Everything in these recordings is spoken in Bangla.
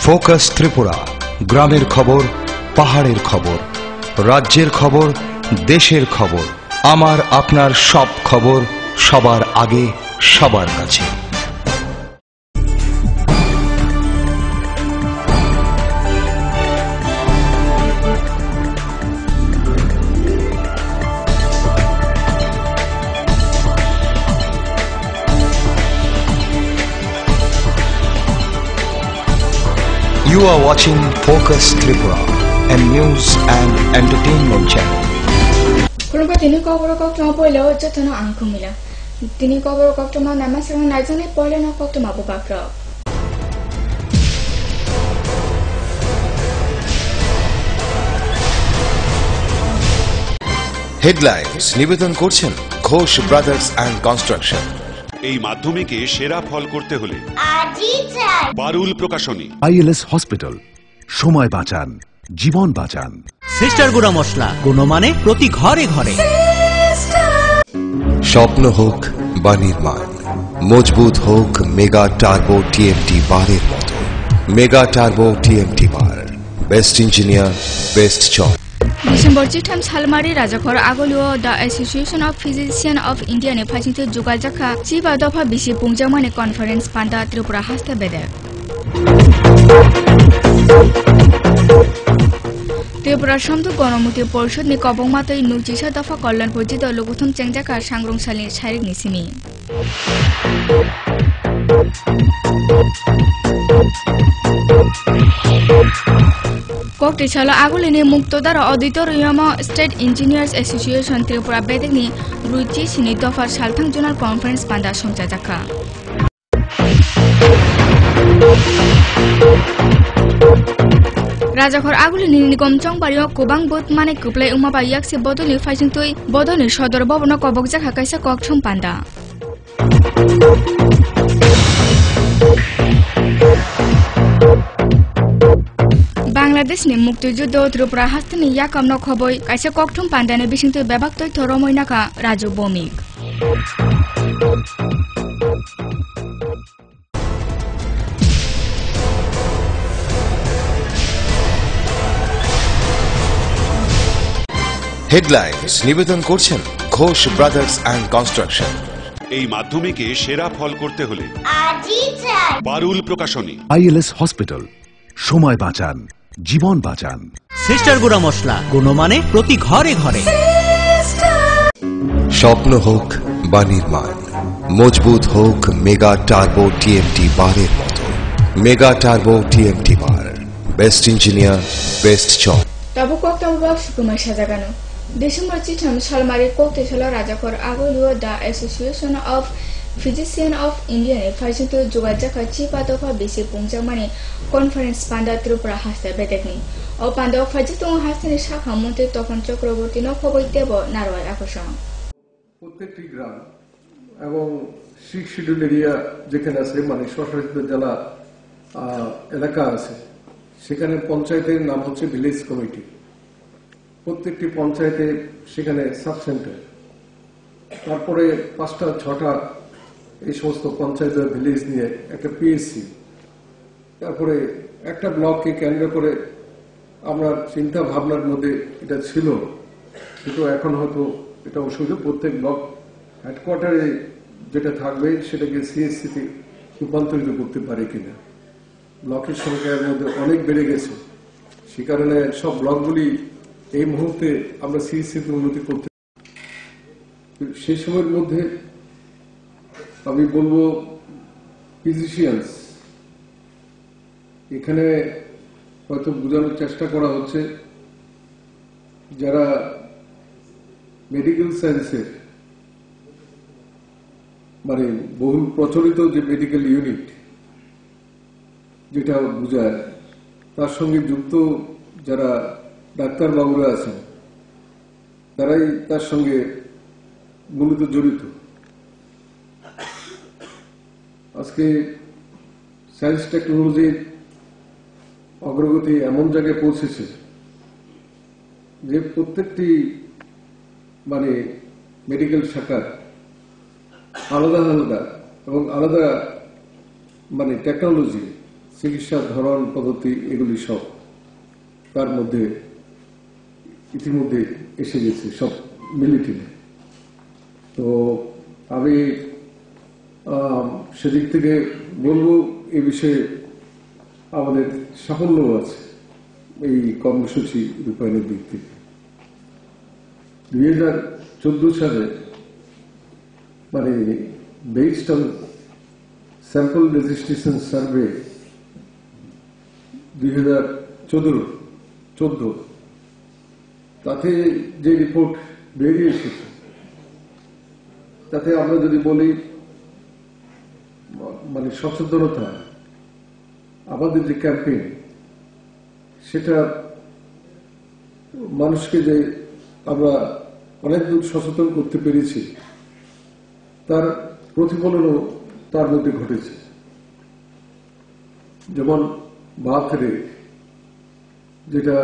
ফোকাস ত্রিপুরা, গ্রামের খবর, পাহাড়ের খবর, রাজ্যের খবর, দেশের খবর, আমার আপনার সব খবর সবার আগে সবার কাছে। You are watching Focus Tripura, a news and entertainment channel. Kurungka tini kobor koktoma poila ojjatana angkumila. Tini kobor koktoma namasang najane poila na koktoma bubakra. Headlines নিবেদন করছেন ঘোষ ব্রাদার্স অ্যান্ড কনস্ট্রাকশন। এই মাধ্যমিকে সেরা ফল করতে হলে পারুল প্রকাশনী। ILS হসপিটাল, সময় বাঁচান, জীবন বাঁচান। সিস্টার গুঁড়া মশলা, গুণমানে প্রতি ঘরে ঘরে। স্বপ্ন হোক বা নির্মাণ, মজবুত হোক মেগা টার্বো টিএমটি বারের মতো। Mega Turbo TMT bar, best engineer, best choice. December 3 Salmari Rajakor Agolio, the Association of Physicians of India ne phasinte Jugaljaka Chiba Dofa Bisi Pungjamane Conference Panda Tripura Haste Bede. Tripura Shamtu Gonomuti Porshod ni Kobongmatoi Nujisa Dofa Kollan Pojito Loguthum Chengjaka Sangrong Salin Sharik Nisimi. Kokti chala agulini muktodar auditorium State Engineers Association Tripura bedegni ruchi sini dofar salthang zonal conference panda somjajaka. Rajakor agulini nigomchong bario kubang bot mane kuplai umaba yakse bodoni faisingtoi bodoni sodor bobona kobokjaka kaisa kokthom panda. Bangladesh ni muktijuddo Tripura hastani yakam no khoboi kaisa kokthum pandane bisingtoi bebaktoi thoromoinaka Raju Bomik. Headlines নিবেদন করছেন ঘোষ ব্রাদার্স অ্যান্ড কনস্ট্রাকশন। এই মাধ্যমিকে সেরা ফল করতে হলে পারুল প্রকাশনী। ILS হসপিটাল, সময় বাঁচান, জীবন বাঁচান। সিস্টার গুঁড়া মশলা, গুণমানে প্রতি ঘরে ঘরে। স্বপ্ন হোক বা নির্মাণ, মজবুত হোক মেগা টার্বো টিএমটি বারের মতো। Mega Turbo TMT bar, best engineer, best choice. Tabu kokta ubak sukumai sajagano. December 3 Salmari kokte chala Rajakor Agolio, the Association of Physicians of India ne phasinte Jugaljaka Chiba Dofa Bisi Pungjamane Conference Panda Tripura Haste Bedegni. O Panda Fajitung Hastani Shakha Monte Tokon Chakraborty no khoboi tebo naroi akoshan. প্রত্যেকটি গ্রাম এবং সিক্স শিডিউল এরিয়া যেখানে আছে মানে স্বশাসিত জেলা এলাকা আছে সেখানে পঞ্চায়েতের নাম হচ্ছে ভিলেজ কমিটি। প্রত্যেকটি পঞ্চায়েতে সেখানে সাব সেন্টার, তারপরে 5টা-6টা এই সমস্ত পঞ্চায়েত ভিলেজ নিয়ে একটা পিএসসি, তারপরে একটা ব্লককে কেন্দ্র করে আমরা চিন্তা ভাবনার মধ্যে এটা ছিল, কিন্তু এখন হয়তো এটা অসুবিধা প্রত্যেক ব্লক হেডকোয়ার্টারে যেটা থাকবে সেটাকে সিএসসিতে রূপান্তরিত করতে পারে কিনা। ব্লকের সংখ্যার মধ্যে অনেক বেড়ে গেছে, সে কারণে সব ব্লকগুলি এই মুহূর্তে আমরা সিএসসিতে উন্নতি করতে। সেই সময়ের মধ্যে আমি বলবো ফিজিশিয়ানস এখানে হয়তো বোঝানোর চেষ্টা করা হচ্ছে যারা মেডিকেল সায়েন্সের মানে বহু প্রচলিত যে মেডিকেল ইউনিট যেটা বোঝায় তার সঙ্গে যুক্ত যারা ডাক্তার বাবুরা আছেন তারাই তার সঙ্গে মূলত জড়িত। আজকে সায়েন্স টেকনোলজির অগ্রগতি এমন জায়গায় পৌঁছেছে যে প্রত্যেকটি মানে মেডিকেল শাখার আলাদা আলাদা এবং আলাদা মানে টেকনোলজি চিকিৎসার ধরন পদ্ধতি এগুলি সব তার মধ্যে ইতিমধ্যে এসে গেছে, সব মিলিটিনে। তো আমি সেদিক থেকে বলবো এই বিষয়ে আমাদের সাফল্য আছে এই কর্মসূচি রূপায়ণের দিক থেকে। 2014 সালে মানে based on sample registration survey 2014 তাতে যে রিপোর্ট বেরিয়ে এসেছে তাতে আমরা যদি বলি মানে সচেতনতা, আমাদের যে ক্যাম্পেইন সেটা মানুষকে যে আমরা অনেক দূর সচেতন করতে পেরেছি তার প্রতিফলনও তার মধ্যে ঘটেছে। যেমন বার্থ রেট যেটা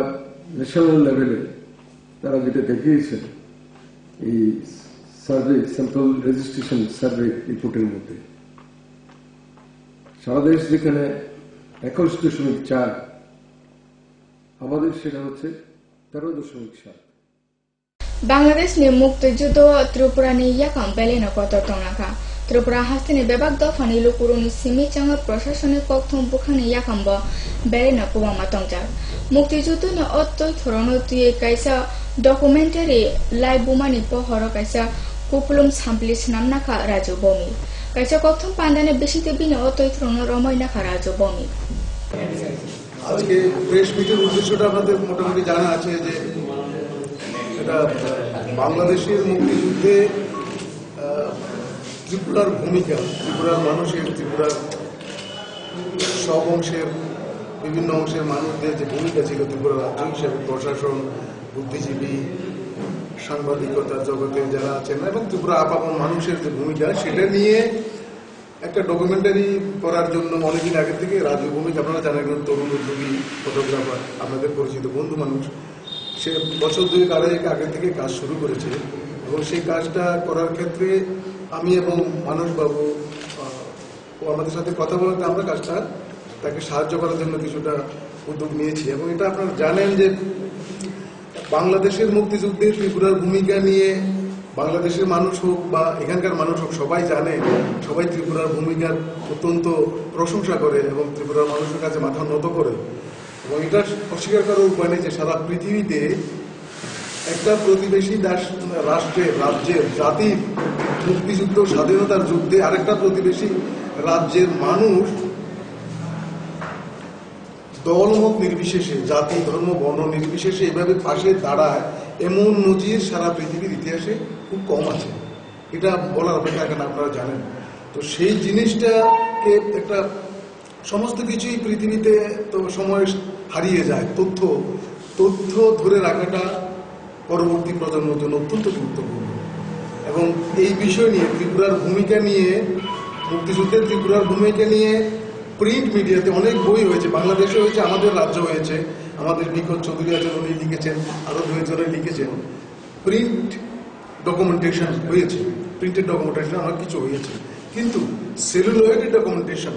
ন্যাশনাল লেভেলে তারা যেটা দেখিয়েছেন এই সার্ভে স্যাম্পল রেজিস্ট্রেশন সার্ভে রিপোর্টের মধ্যে, সারা দেশ যেখানে 21.4, আমাদের সেটা হচ্ছে 13.7। বাংলাদেশ ni মুক্তিযুদ্ধ ত্রিপুরানি ইয়াকাম বেলেনা কত টনাকা ত্রিপুরা হাস্তিনি বেবাক দফানি লুকুরুনি সিমি চাঙ্গা প্রশাসনিক কক্থম বুখানি ইয়াকাম্ব বেলেনা কুবামা টংজার মুক্তিযুদ্ধ ni অত্যই থরনো তুই কাইসা ডকুমেন্টারি লাইভ বুমানি পহর কাইসা কুপুলুম সাম্পলিস নামনাকা রাজু বমি কাইসা কক্থম পান্ডানে বেশিতে বিনে অত্যই থরনো রময়নাকা রাজু বমি। আজকে প্রেস মিটের উদ্দেশ্যটা আপনাদের মোটামুটি জানা আছে যে এটা বাংলাদেশের মুক্তিযুদ্ধে ত্রিপুরার ভূমিকা, ত্রিপুরার মানুষের, ত্রিপুরার সব অংশের বিভিন্ন অংশের মানুষদের যে ভূমিকা ছিল ত্রিপুরা রাজ্য হিসেবে, প্রশাসন, বুদ্ধিজীবী, সাংবাদিকতার জগতে যারা আছেন এবং ত্রিপুরা আপামর মানুষের যে ভূমিকা সেটা নিয়ে একটা ডকুমেন্টারি করার জন্য অনেকদিন আগে থেকে রাজু ভূমিকা, আপনারা জানেন তরুণ উদ্যোগী ফটোগ্রাফার, আপনাদের পরিচিত বন্ধু মানুষ, সে বছর দুই আগে থেকে কাজ শুরু করেছে এবং সেই কাজটা করার ক্ষেত্রে আমি এবং মানসবাবু ও আমাদের সাথে কথা বলাতে আমরা কাজটা তাকে সাহায্য করার জন্য কিছুটা উদ্যোগ নিয়েছি। এবং এটা আপনারা জানেন যে বাংলাদেশের মুক্তিযুদ্ধে ত্রিপুরার ভূমিকা নিয়ে বাংলাদেশের মানুষ হোক বা এখানকার মানুষ হোক সবাই জানে, সবাই ত্রিপুরার ভূমিকার অত্যন্ত প্রশংসা করে এবং ত্রিপুরার মানুষের কাছে মাথা নত করে। এবং এটা অস্বীকার করার উপায় নেই যে সারা পৃথিবীতে একটা প্রতিবেশী রাজ্যের জাতির মুক্তিযুদ্ধ স্বাধীনতার যুদ্ধে আরেকটা প্রতিবেশী রাজ্যের মানুষ দলমত নির্বিশেষে, জাতি ধর্ম বর্ণ নির্বিশেষে এভাবে পাশে দাঁড়ায় এমন নজির সারা পৃথিবীর ইতিহাসে খুব কম আছে। এটা বলার অপেক্ষা কেন, আপনারা জানেন। তো সেই জিনিসটাকে একটা সমস্ত কিছুই পৃথিবীতে তো সময় হারিয়ে যায়, তথ্য ধরে রাখাটা পরবর্তী প্রজন্মের জন্য অত্যন্ত গুরুত্বপূর্ণ। এবং এই বিষয় নিয়ে ত্রিপুরার ভূমিকা নিয়ে, মুক্তিযুদ্ধের ত্রিপুরার ভূমিকা নিয়ে প্রিন্ট মিডিয়াতে অনেক বই হয়েছে, বাংলাদেশে হয়েছে, আমাদের রাজ্য হয়েছে, আমাদের নিখোঁজ চৌধুরী আছেন উনি লিখেছেন, আরো দুইজনে লিখেছেন। প্রিন্ট ডকুমেন্টেশন হয়েছে, প্রিন্টেড ডকুমেন্টেশন অনেক কিছু হয়েছে, কিন্তু সেলুলয়েড ডকুমেন্টেশন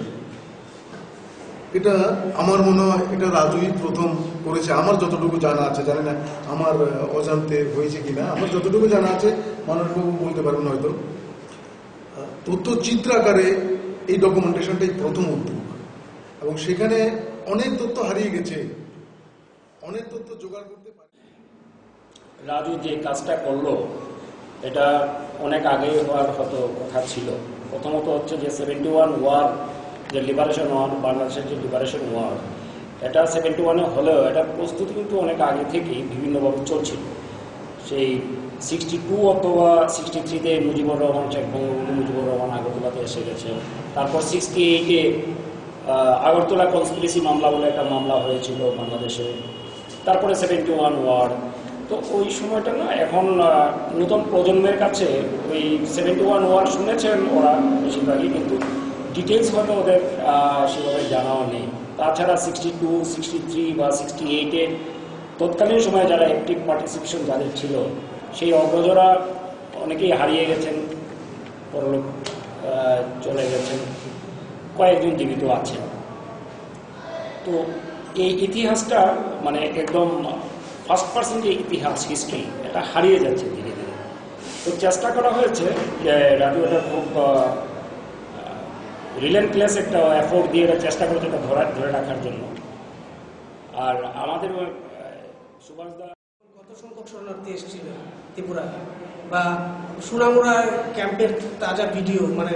এটা আমার মনে হয় এটা রাজুই প্রথম করেছে, আমার যতটুকু জানা আছে। জানি না আমার অজান্তে হয়েছে কিনা, আমার যতটুকু জানা আছে মানসবাবু বলতে পারবেন হয়তো। তথ্যচিত্র আকারে এই ডকুমেন্টেশনটাই প্রথম উদ্যোগ এবং সেখানে অনেক তথ্য হারিয়ে গেছে, অনেক তথ্য জোগাড় করতে পারে। রাজু যে কাজটা করলো এটা অনেক আগে হওয়ার হয়তো কথা ছিল। প্রথমত হচ্ছে যে 71 ওয়ার, যে লিবারেশন ওয়ার, বাংলাদেশের যে লিবারেশন ওয়ার, এটা 71-এ হলেও এটার প্রস্তুতি কিন্তু অনেক আগে থেকেই বিভিন্নভাবে চলছিল। সেই 62 অথবা 63-তে মুজিবুর রহমান, শেখ বঙ্গবন্ধু মুজিবুর রহমান আগরতলাতে এসে গেছে। তারপর 68-এ আগরতলা কনস্পিরেসি মামলা বলে একটা মামলা হয়েছিল বাংলাদেশে। তারপরে 71 ওয়ার। তো ওই সময়টা না এখন নতুন প্রজন্মের কাছে ওই 71 ওয়ার শুনেছেন ওরা বেশিরভাগই, কিন্তু ডিটেলস হয়তো ওদের সেভাবে জানাও নেই। তাছাড়া 62, 63 বা 68-এ তৎকালীন সময়ে যারা অ্যাক্টিভ পার্টিসিপেশন যাদের ছিল সেই অগ্রজরা অনেকেই হারিয়ে গেছেন, পরলোক চলে গেছেন, কয়েকজন জীবিত আছেন। তো এই ইতিহাসটা মানে একদম ফার্স্ট পার্সেন্ট যে ইতিহাস হিস্ট্রি এটা হারিয়ে যাচ্ছে ধীরে ধীরে। তো চেষ্টা করা হয়েছে যে রাজুটা খুব রিলেন্টলেস একটা এফোর্ট দিয়ে চেষ্টা করেছে এটা ধরে রাখার জন্য। আর আমাদের সুভাষদা কত সংখ্যক শরণার্থী এসেছিল ত্রিপুরা, বা সুনামুরা ক্যাম্পের তাজা ভিডিও মানে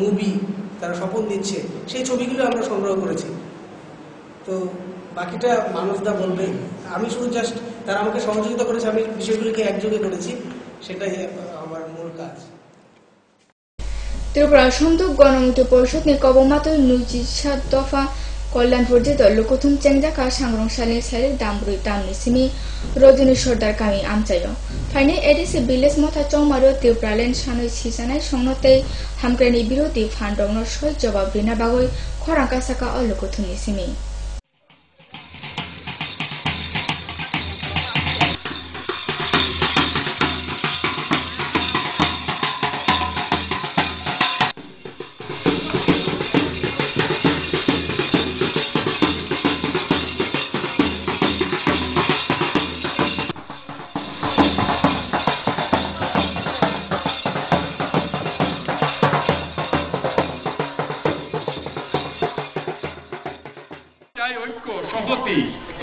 মুভি তারা শপথ নিচ্ছে, সেই ছবিগুলো আমরা সংগ্রহ করেছি। তো বাকিটা মানুষদা বলবে, আমি শুধু জাস্ট তারা আমাকে সহযোগিতা করেছে, আমি বিষয়গুলিকে একযোগে করেছি, সেটাই আমার মূল কাজ। ত্রিপুরা সন্তোষ গণমুক্তি পরিষদ ni কবমাতই নুজি 7 দফা কল্যাণ পর্যন্ত লোকথুম চেংজাকা সাংরংসালি সাইল দামব্রুই তামনি সিমি রজনী সর্দার কামি আমচাইও ফাইনে এডিসি ভিলেজ মথা চৌমারো ত্রিপুরালেন সানই সিসানাই সংনতেই হামক্রানি বিরোধী ফান্ডংনো সই জবাব বিনা বাগৈ খরাঙ্কা সাকা অ লোকথুমনি সিমি।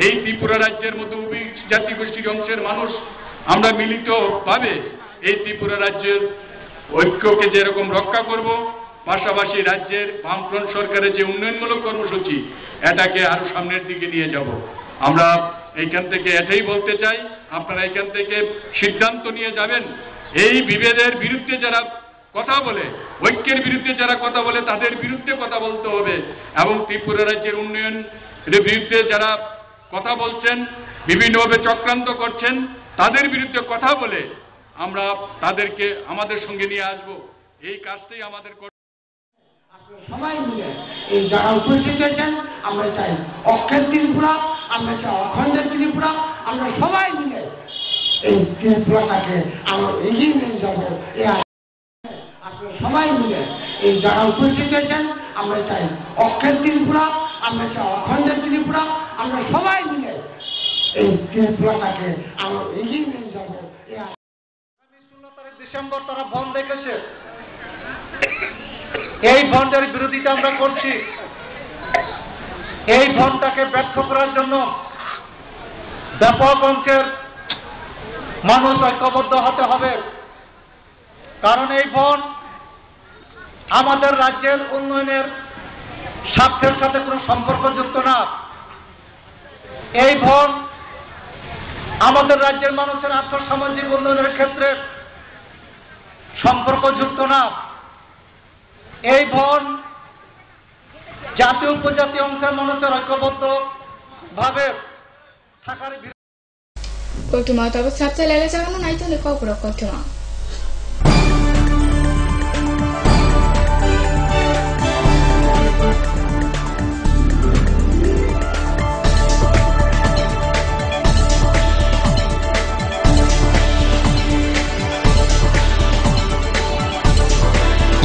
এই ত্রিপুরা রাজ্যের মতো জাতিগোষ্ঠীর অংশের মানুষ আমরা মিলিত ভাবে এই ত্রিপুরা রাজ্যের ঐক্যকে যেরকম রক্ষা করব, পাশাপাশি রাজ্যের বামফ্রন্ট সরকারের যে উন্নয়নমূলক কর্মসূচি এটাকে আরো সামনের দিকে নিয়ে যাব। আমরা এইখান থেকে এটাই বলতে চাই, আপনারা এখান থেকে সিদ্ধান্ত নিয়ে যাবেন। এই বিভেদের বিরুদ্ধে যারা কথা বলে, ঐক্যের বিরুদ্ধে যারা কথা বলে তাদের বিরুদ্ধে কথা বলতে হবে, এবং ত্রিপুরা রাজ্যের উন্নয়ন বিরুদ্ধে যারা কথা বলছেন, বিভিন্নভাবে চক্রান্ত করছেন, তাদের বিরুদ্ধে কথা বলে আমরা তাদেরকে আমাদের সঙ্গে নিয়ে আসব। এই কাজটাই আমাদের সবাই মিলে এই যারা উপস্থিত হয়েছেন, আমরা চাই অক্ষের ত্রিপুরা, আমরা চাই অখণ্ডের ত্রিপুরা, আমরা সবাই মিলে এই ত্রিপুরাটাকে আমরা এগিয়ে নিয়ে যাবো। সবাই মিলে এই যারা উপস্থিত হয়েছেন, আমরা চাই অক্ষের ত্রিপুরা, আমরা চাই অখণ্ডের ত্রিপুরা, আমরা সবাই মিলে এই ত্রিপুরাটাকে আমরা এগিয়ে নিয়ে যাবো। 16 ডিসেম্বর তারা বন্ধ রেখেছে, এই বন্ধের বিরোধিতা আমরা করছি। এই বন্ধটাকে ব্যর্থ করার জন্য ব্যাপক অংশের মানুষ ঐক্যবদ্ধ হতে হবে, কারণ এই বন্ধ আমাদের রাজ্যের উন্নয়নের স্বার্থের সাথে কোনো সম্পর্কযুক্ত না। এই বন্ধ আমাদের রাজ্যের মানুষের আর্থসামাজিক উন্নয়নের ক্ষেত্রে সম্পর্কযুক্ত না। এই বন জাতীয় উপজাতীয় অংশের মানুষের ঐক্যবদ্ধ ভাবে থাকার কর্তুমা তবে সাবসে লেলে জাগানো নাই তো লেখা পুরো কর্তুমা।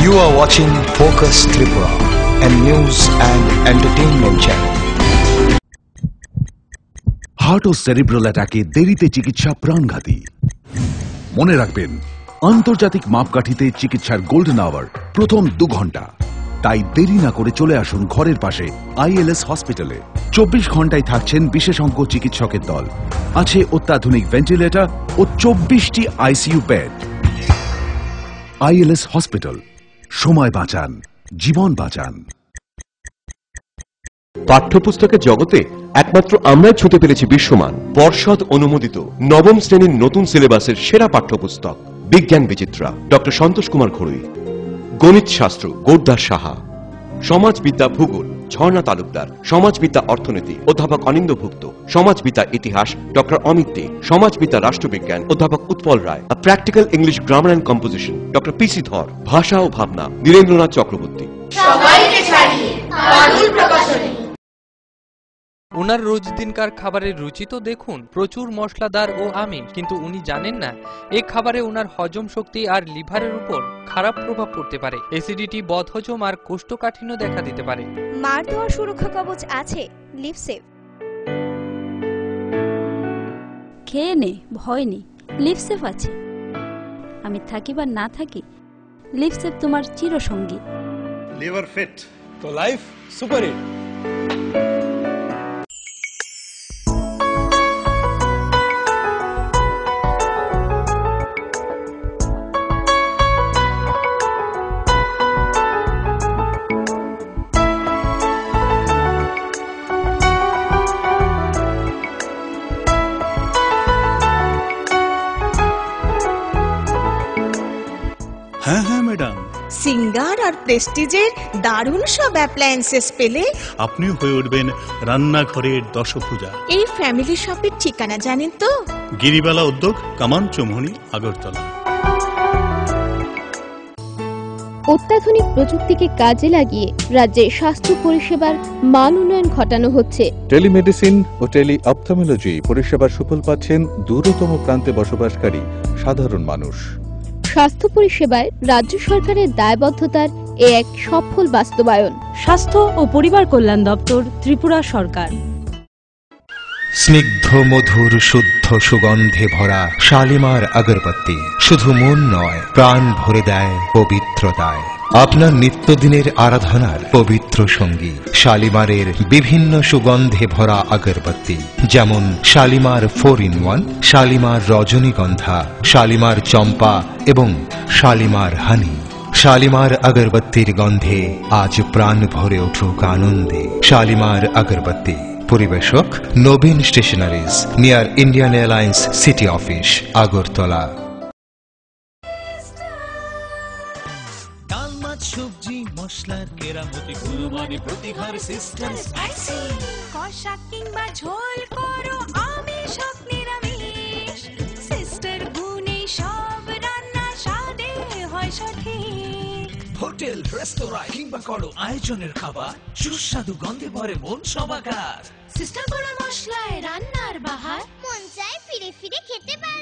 You are watching Focus Tripura, a news and entertainment channel. Heart ও সেরিব্রাল অ্যাটাকে দেরিতে চিকিৎসা প্রাণঘাতী। মনে রাখবেন, আন্তর্জাতিক মাপকাঠিতে চিকিৎসার গোল্ডেন আওয়ার প্রথম 2 ঘন্টা। তাই দেরি না করে চলে আসুন ঘরের পাশে ILS হসপিটালে। 24 ঘন্টায় থাকছেন বিশেষজ্ঞ চিকিৎসকের দল, আছে অত্যাধুনিক ভেন্টিলেটর ও 24টি ICU বেড। ILS হসপিটাল, সময় বাঁচান, জীবন বাঁচান। পাঠ্যপুস্তকের জগতে একমাত্র আমরাই ছুঁতে পেরেছি বিশ্বমান পর্ষদ অনুমোদিত নবম শ্রেণীর নতুন সিলেবাসের সেরা পাঠ্যপুস্তক বিজ্ঞান বিচিত্রা ডক্টর সন্তোষ কুমার ঘড়ুই, গণিত শাস্ত্র গোরদাস সাহা, সমাজবিদ্যা ভূগোল ঝর্ণা তালুকদার, সমাজবিদ্যা অর্থনীতি অধ্যাপক অনিন্দ্যভুক্ত, সমাজবিদ্যা ইতিহাস ডক্টর অমিত দে, সমাজবিদ্যা রাষ্ট্রবিজ্ঞান অধ্যাপক Utpal Roy, practical English grammar and composition doctor PC Dhar, ভাষা ও ভাবনা নীরেন্দ্রনাথ চক্রবর্তী। ওনার রোজ দিনকার খাবারের রুচি তো দেখুন, প্রচুর মশলাদার ও আমিষ, কিন্তু উনি জানেন না এই খাবারে ওনার হজম শক্তি আর লিভারের উপর খারাপ প্রভাব পড়তে পারে। অ্যাসিডিটি, বদহজম আর কোষ্ঠকাঠিন্য দেখা দিতে পারে। মার দেওয়ার সুরক্ষা কবচ আছে লিভসেভ। খেয়ে নে, ভয় নেই, লিভসেভ আছে। আমি থাকি বা না থাকি, লিভসেভ তোমার চিরসঙ্গী। লিভার ফিট তো লাইফ সুপার হিট। হ্যাঁ হ্যাঁ ম্যাডাম, সিঙ্গার আর প্রেস্টিজের দারুণ সব অ্যাপ্লায়েন্সেস পেলে আপনিও হয়ে উঠবেন রান্নাঘরের দশভুজা। এই ফ্যামিলি শপের ঠিকানা জানেন তো? গিরিবালা উদ্যোগ, কামান চৌমুহনী, আগরতলা। অত্যাধুনিক প্রযুক্তিকে কাজে লাগিয়ে রাজ্যে স্বাস্থ্য পরিষেবার মান উন্নয়ন ঘটানো হচ্ছে। টেলিমেডিসিন ও টেলি অপথলমোলজি পরিষেবার সুফল পাচ্ছেন দূরতম প্রান্তে বসবাসকারী সাধারণ মানুষ। স্বাস্থ্য পরিষেবায় রাজ্য সরকারের দায়বদ্ধতার এক সফল বাস্তবায়ন। স্বাস্থ্য ও পরিবার কল্যাণ দপ্তর, ত্রিপুরা সরকার। স্নিগ্ধ মধুর শুদ্ধ সুগন্ধে ভরা শালিমার আগরবাতি শুধু মন নয়, প্রাণ ভরে দেয় পবিত্রতায়। আপনার নিত্যদিনের আরাধনার পবিত্র সঙ্গী শালিমারের বিভিন্ন সুগন্ধে ভরা আগরবাতি, যেমন শালিমার 4-in-1, শালিমার রজনীগন্ধা, শালিমার চম্পা এবং শালিমার হানি। শালিমার আগরবাতির গন্ধে আজ প্রাণ ভরে উঠুক আনন্দে। শালিমার আগরবাতি। পরিবেশক Nabin Stationeries, near Indian Airlines city office, Agartala. ডাল, মাছ, সবজি, মশলার কেরামতি, গুণমানে প্রতি ঘর সিস্টার স্পাইসি। কষা কিংবা ঝোল করো আমিষ হোক নিরামিষ, সিস্টার গুণে সব রান্না স্বাদে হয় সঠিক। হোটেল, রেস্তোরাঁ কিংবা করো আয়োজনের খাবার, সুস্বাদু গন্ধে ভরে মন সমাকার। সিস্টার গুঁড়ো মশলায় রান্নার বাহার, মন চায় ফিরে ফিরে খেতে পারে।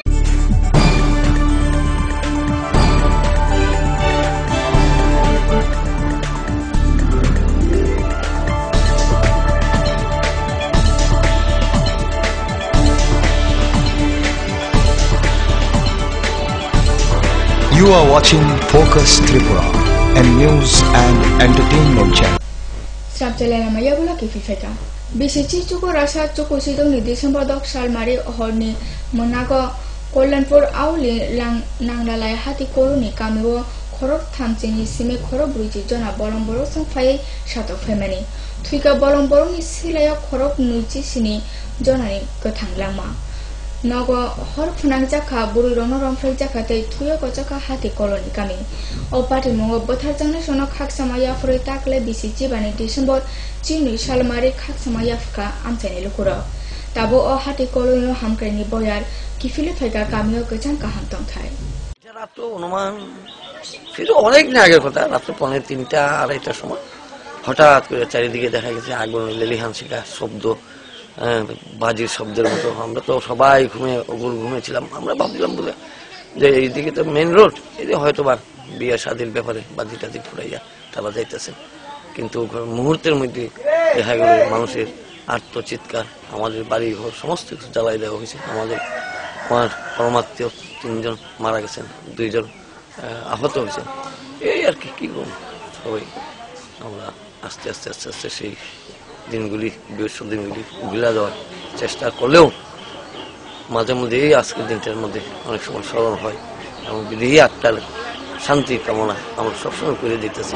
You are watching Focus Tripura, a news and entertainment channel. Sabjala maya bula ke fifeta. Bisichi chuko rasa chuko sidong ni December dok salmari horni monago Kollanpur auli lang nanglalai hati koruni kamiwo khorok thamchini sime khorok bruji jona bolomboro sangphai shatok family. Thuika bolomboro ni silaya khorok nuichi sini jonani gothang langma. Nago hor phunang jaka buru rono romphai jaka tei thuya ko jaka hati koloni kami. O pati mongo bothar jangna sono khak samaya froi takle bisichi bani December chini salmari khak samaya fuka amchani lukuro. Tabo o hati koloni hamkreni boyar কিফিলে ফেকা কামিও গজান কাহান তংথাই রাত অনুমান ফিরে অনেক দিন আগের কথা, রাত 3:30-2:30 সময় হঠাৎ করে চারিদিকে দেখা গেছে আগুন, লেলিহান শিখা শব্দ, বাজির শব্দের মতো। আমরা তো সবাই ঘুমিয়েছিলাম। আমরা ভাবছিলাম বলে যে এইদিকে তো মেন রোড, এদিকে হয়তো বা বিয়ে শাদির ব্যাপারে বাজি টাজি ফুরাইয়া তারা যাইতেছে, কিন্তু মুহূর্তের মধ্যে দেখা গেল মানুষের আর্তচিৎকার। আমাদের বাড়ি ঘর সমস্ত কিছু জ্বালাই দেওয়া হয়েছে। আমার পরমাত্মীয় 3 জন মারা গেছেন, 2 জন আহত হয়েছেন। এই আর কি করব, সবাই আমরা আস্তে আস্তে আস্তে আস্তে সেই দিনগুলি, বিশ্বর দিনগুলি ভুলে যাওয়ার চেষ্টা করলেও মাঝে মধ্যে এই আজকের দিনটার মধ্যে অনেক সময় স্মরণ হয় এবং বিদেহী আত্মার শান্তি কামনা আমরা সবসময় করে দিতেছি।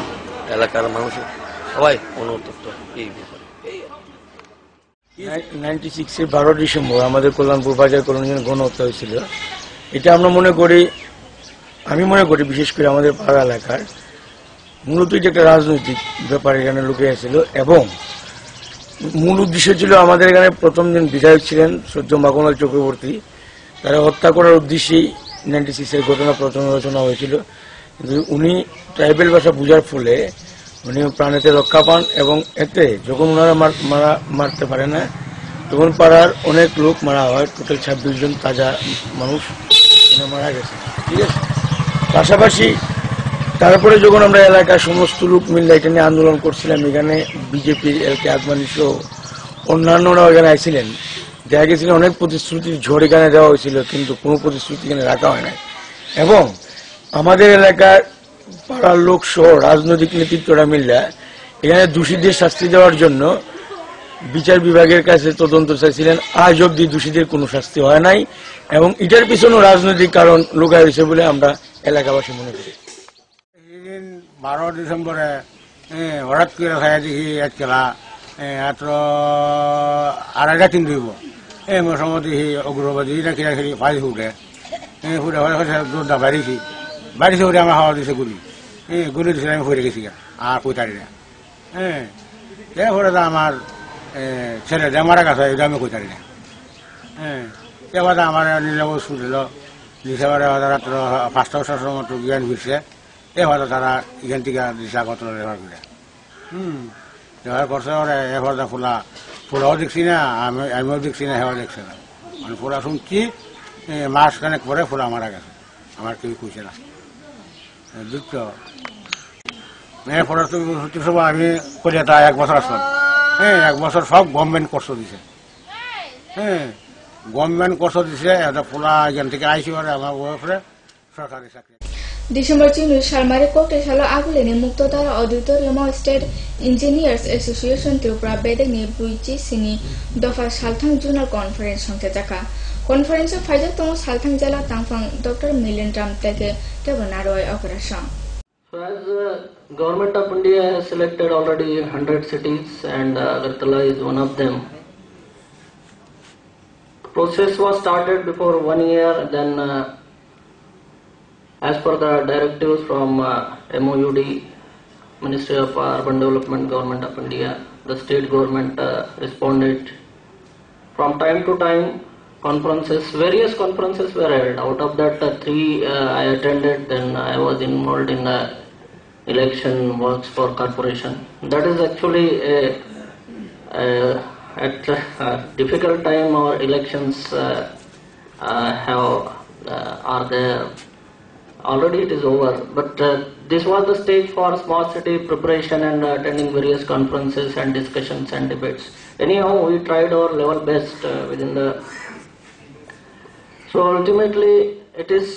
এলাকার মানুষের সবাই অনুতপ্ত এই ব্যাপারে। 96-এর 12 ডিসেম্বর আমাদের কল্যাণপুর বাজার কলোনির গণহত্যা হয়েছিল। এটা আমরা আমি মনে করি বিশেষ করে আমাদের পাড়া এলাকার মূলত এটা একটা রাজনৈতিক ব্যাপার এখানে লুকিয়ে ছিল এবং মূল উদ্দেশ্য ছিল আমাদের এখানে প্রথম দিন বিধায়ক ছিলেন সূর্য মাখনলাল চক্রবর্তী, তারা হত্যা করার উদ্দেশ্যেই 96-এর ঘটনা প্রথম আলোচনা হয়েছিল। কিন্তু উনি ট্রাইবেল ভাষা বোঝার ফলে উনি প্রাণেতে রক্ষা পান এবং এতে যখন ওনারা মারতে পারে না তখন পাড়ার অনেক লোক মারা হয়। টোটাল 26 জন তাজা মানুষ মারা গেছে। ঠিক আছে, পাশাপাশি তারপরে যখন আমরা এলাকার সমস্ত লোক মিলে এটা নিয়ে আন্দোলন করছিলাম, এখানে বিজেপির এলকে আদমানি সহ অন্যান্যরা এখানে আইছিলেন, দেখা গেছিল অনেক প্রতিশ্রুতির ঝড় এখানে দেওয়া হয়েছিল, কিন্তু কোনো প্রতিশ্রুতি এখানে রাখা হয় নাই। এবং আমাদের এলাকার পাড়ার লোক সহ রাজনৈতিক নেতৃত্বরা মিলে এখানে দোষীদের শাস্তি দেওয়ার জন্য বিচার বিভাগের কাছে তদন্ত চাইছিলেন। আজ অব্দি দোষীদের কোনো শাস্তি হয় নাই এবং এটার পিছনেও রাজনৈতিক কারণ লুকায় রয়েছে বলে আমরা এলাকাবাসী মনে করি। 12 ডিসেম্বরে হঠাৎ করে খাই দেখি এক খেলা মাত্র 2:30 দিব মোটামুটি দেখি অগ্রবাদী না কিনা খেলি ফাইজ ফুটে ফুটে দৌড়টা বাড়িছি ফুটে আমার হাওয়া দিছে গুলি গুলি দিছে, আমি ফুটে গেছি আর কইতারি না। এরপরে আমার ছেলে যে মারা গেছে এটা আমি কইতারি না। এবার আমার নীলব শুনল দিছে রাত্র 5টা মতো জ্ঞান ফিরছে। এবার তারা এখান থেকে দিশা কত ব্যবহার করে ব্যবহার করছে। ওরা এবার ফুলাও দেখছি না, আমিও দেখছি না, হেওয়া দেখছে না। মানে ফুলা শুনছি মাসখানেক পরে ফুলা মারা গেছে, আমার কেউ কইছে না। দুঃখ এরপরে সব আমি কলিয়াটা 1 বছর আসলাম। 1 বছর সব গভর্নমেন্ট কোর্স দিছে। গভর্নমেন্ট কোর্স দিছে। এটা ফুলা এখান থেকে আইসি পরে আমার বয়সে সরকারি চাকরি। ডিসেম্বর 3 সালমারি কক্টেশাল আগুলেনি Muktadhara Auditorium State Engineers Association Tripura বেদেনি ব্রুইচি সিনি দফা সালথাং জুনাল কনফারেন্স সংখ্যা জাকা কনফারেন্সে ফাইজাতম সালথাং জেলা তাংফাং ডক্টর মিলিন রাম থেকে টেবনারয় অকরাসাং। So as Government of India has selected already 100 cities and Agartala is one of them. Process was started before 1 year, then as per the directives from MOUD, Ministry of Urban Development, Government of India, the state government responded. From time to time, various conferences were held. Out of that, 3 I attended, then I was involved in election works for corporation. That is actually at a difficult time our elections are there. Already it is over, but this was the stage for smart city preparation and attending various conferences and discussions and debates. Anyhow, we tried our level best within the. So ultimately, it is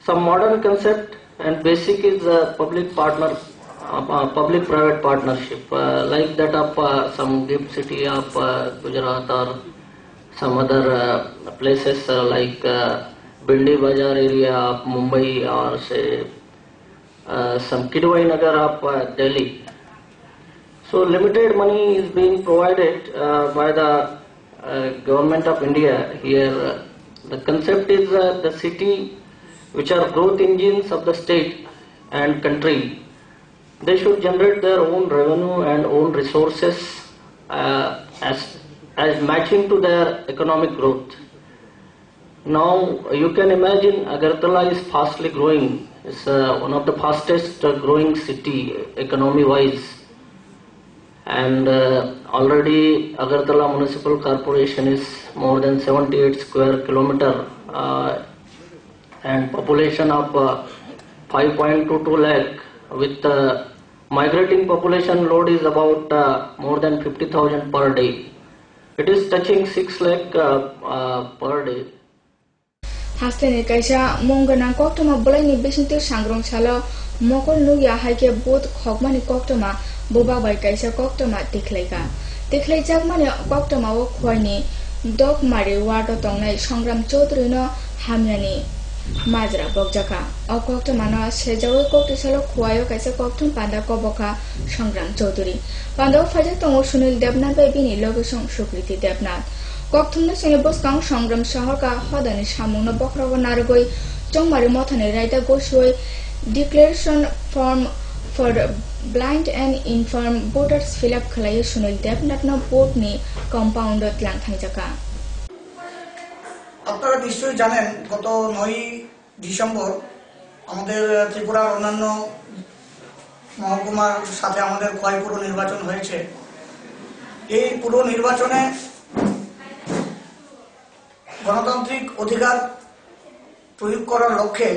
some modern concept, and basic is public-private partnership, like that of some gift city of Gujarat or some other places like. Bindi Bazaar area of Mumbai or say some Kidwai Nagar of Delhi. So limited money is being provided by the Government of India here. The concept is the city which are growth engines of the state and country. They should generate their own revenue and own resources as matching to their economic growth. Now you can imagine Agartala is fastly growing. It's one of the fastest growing city economy wise, and already Agartala Municipal Corporation is more than 78 square kilometer and population of 5.22 lakh with migrating population load is about more than 50,000 per day. It is touching 6 lakh per day. Hasteni kaisa mongana koktoma bolai besinti sangrong salo mokol nuya haike both khokmani koktoma boba bai kaisa koktoma tiklai jakmani koktoma o khwani dok mari wato tongnai Sangram Chaudhary no hamyani majra bogjaka o koktoma no sejawi koktesalo khwayo kaisa koktom panda koboka Sangram Chaudhary panda faje tongo Sunil Debnath bai bini logesong Sukriti Debnath Kokthumna sini boskang Sangram shahar ka hodani samungna bokrago nargoi chongmari mothani raita gosoi declaration form for blind and infirm voters fill up khalai Sunil Debnath na vote ni compound tlang thangjaka আপনারা নিশ্চয়ই জানেন গত 9 ডিসেম্বর আমাদের ত্রিপুরার অন্যান্য মহকুমার সাথে আমাদের খয়পুর নির্বাচন হয়েছে এই পুরো নির্বাচনে গণতান্ত্রিক অধিকার প্রয়োগ করার লক্ষ্যে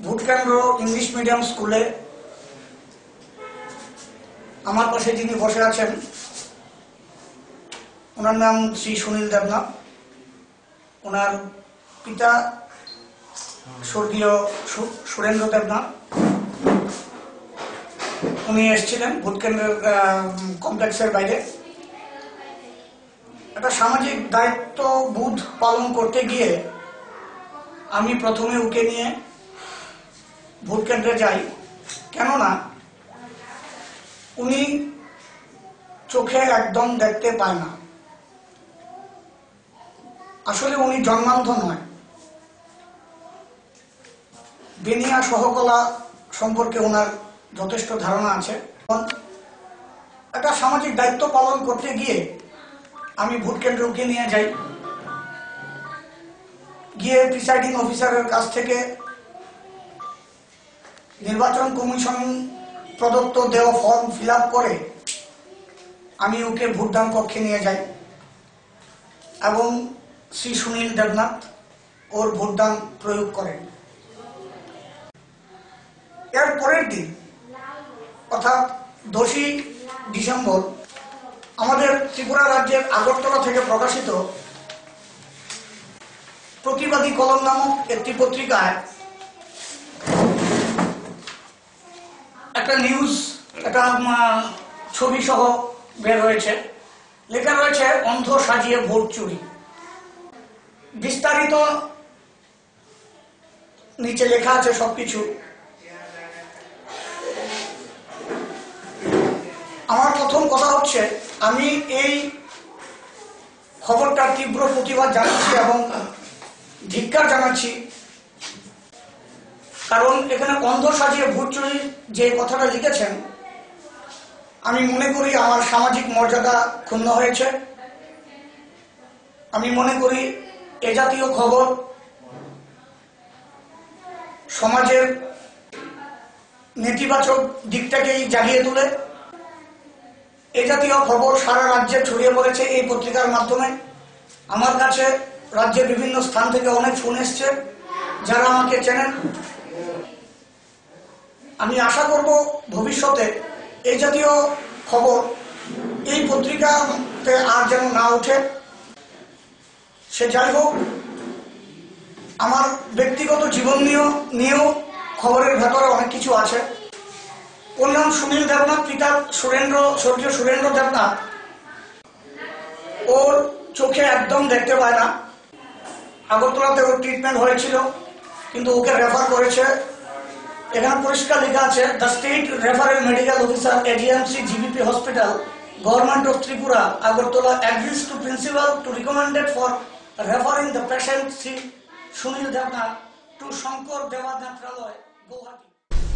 ভোটকেন্দ্র ইংলিশ মিডিয়াম স্কুলে আমার পাশে যিনি বসে আছেন ওনার নাম শ্রী সুনীল দেবনাথ। ওনার পিতা স্বর্গীয় সুরেন্দ্র দেবনাথ। উনি এসেছিলেন ভোটকেন্দ্রের কমপ্লেক্সের বাইরে। একটা সামাজিক দায়িত্ব বোধ পালন করতে গিয়ে আমি প্রথমে ওকে নিয়ে ভোটকেন্দ্রে যাই, কেননা উনি চোখে একদম দেখতে পায় না। আসলে উনি জন্মান্ধ নয়। বেনিয়া সহকলা সম্পর্কে ওনার যথেষ্ট ধারণা আছে। একটা সামাজিক দায়িত্ব পালন করতে গিয়ে আমি ভোটকেন্দ্রে ওকে নিয়ে যাই। গিয়ে প্রিসাইডিং অফিসারের কাছ থেকে নির্বাচন কমিশন প্রদত্ত দেওয়া ফর্ম ফিল আপ করে আমি ওকে ভোটদান কক্ষে নিয়ে যাই এবং শ্রী সুনীল দেবনাথ ওর ভোটদান প্রয়োগ করেন। এর পরের দিন অর্থাৎ 10ই ডিসেম্বর আমাদের ত্রিপুরা রাজ্যের আগরতলা থেকে প্রকাশিত প্রতিবাদী কলম নামক একটি পত্রিকায় একটা নিউজ, একটা ছবি সহ বের হয়েছে। লেখা রয়েছে অন্ধ সাজিয়ে ভোট চুরি। বিস্তারিত নিচে লেখা আছে সবকিছু। আমার প্রথম কথা হচ্ছে, আমি এই খবরটার তীব্র প্রতিবাদ জানাচ্ছি এবং ধিক্কার জানাচ্ছি, কারণ এখানে অন্ধ সাজিয়ে ভোট চুরি যে কথাটা লিখেছেন, আমি মনে করি আমার সামাজিক মর্যাদা ক্ষুণ্ণ হয়েছে। আমি মনে করি এ জাতীয় খবর সমাজের নেতিবাচক দিকটাকেই জাগিয়ে তোলে। এ জাতীয় খবর সারা রাজ্যে ছড়িয়ে পড়েছে এই পত্রিকার মাধ্যমে। আমার কাছে রাজ্যের বিভিন্ন স্থান থেকে অনেক ফোন এসছে, যারা আমাকে চেনেন। আমি আশা করব ভবিষ্যতে এই জাতীয় খবর এই পত্রিকাতে আর যেন না ওঠে। সে যাই হোক, আমার ব্যক্তিগত জীবন নিয়েও খবরের ভেতরে অনেক কিছু আছে। ওর নাম সুনীল দেবনাথ, পিতা স্বর্গীয় সুরেন্দ্র দেবনাথ। ওর চোখে একদম দেখতে পায় না। আগরতলাতে ওর ট্রিটমেন্ট হয়েছিল, কিন্তু ওকে রেফার করেছে। এখানে পরিষ্কার লেখা আছে, the state referral medical officer AGMC GBP hospital government of Tripura Agartala agrees to principal to recommended for referring the patient Shri Sunil Debnath to Shankar দেবা নেত্রালয় গুয়াহাটি।